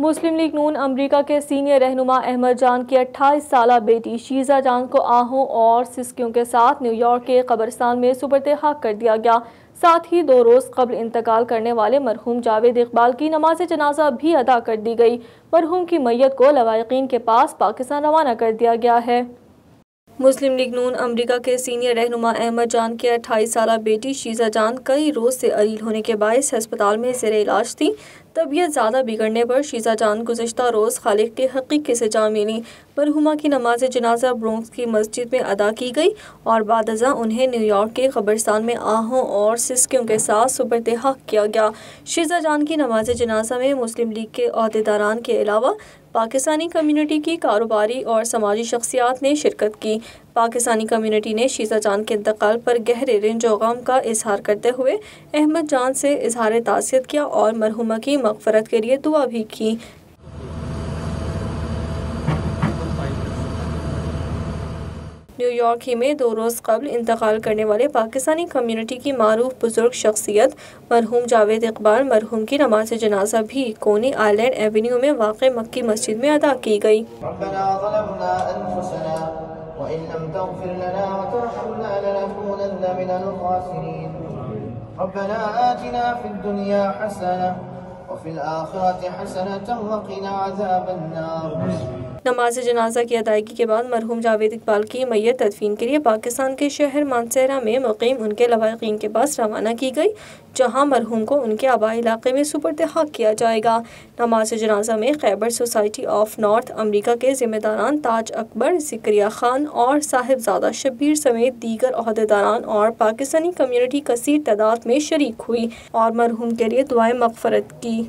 مسلم league نون امریکہ کے senior رہنما احمد جان کی 28 سالہ بیٹی شیزہ جان کو آہوں اور سسکیوں کے ساتھ نیو یارک کے قبرستان میں سپرد حق کر دیا گیا۔ ساتھ ہی 2 روز قبل انتقال کرنے والے مرحوم جاوید اقبال کی نماز جنازہ بھی ادا کر دی گئی۔ مرحوم کی میت کو لواحقین کے پاس پاکستان روانہ کر دیا گیا ہے۔ مسلم لیگ نون امریکہ کے سینئر رہنما احمد جان کی 28 سالہ بیٹی شیزہ جان کئی روز سے علیل ہونے کے باعث ہسپتال میں زیر علاج تھی۔ طبیعت زیادہ بگڑنے پر شیزہ جان گزشتہ روز خالق کے حقیقے سے جا ملی۔ مرحومہ کی نماز جنازہ برونکس کی مسجد میں ادا کی گئی اور بعد ازاں انہیں نیو یارک کے قبرستان میں آہوں اور سسکیوں کے ساتھ سپرد حق کیا گیا۔ شیزہ جان کی نماز جنازہ میں مسلم لیگ کے عہدیداران کے علاوہ پاکستانی کمیونٹی کی کاروباری اور سماجی شخصیات نے شرکت کی۔ پاکستانی کمیونٹی نے شیزہ جان کے انتقال پر گہرے رنج و غم کا اظہار کرتے ہوئے احمد جان سے اظہار تعزیت کیا اور مرحومہ کی مغفرت کے لیے دعا بھی کی۔ نیو یارک ہی میں 2 روز قبل انتقال کرنے والے پاکستانی کمیونٹی کی معروف بزرگ شخصیت مرحوم جاوید اقبال مرحوم کی نماز جنازہ بھی کونی آئلینڈ ایونیو میں واقع مکی مسجد میں ادا کی گئی۔ ربنا ظلمنا انفسنا وان لم تغفر لنا وترحمنا لنكونن من الخاسرين ربنا آتنا في الدنيا حسنة وفي الآخرة حسنة وقنا عذاب النار۔ نماز جنازہ کی ادائیگی کے بعد مرحوم جاوید اقبال کی میت تدفین کے لیے پاکستان کے شہر مانسہرہ میں مقیم ان کے لواحقین کے پاس روانہ کی گئی، جہاں مرحوم کو ان کے آبائی علاقے میں سپرد حق کیا جائے گا۔ نماز جنازہ میں خیبر سوسائٹی آف نارتھ امریکہ کے ذمہ داران تاج اکبر، ذکریہ خان اور صاحبزادہ شبیر سمیت دیگر عہدیداران اور پاکستانی کمیونٹی کثیر تعداد میں شریک ہوئی اور مرحوم کے لیے دعائے مغفرت کی۔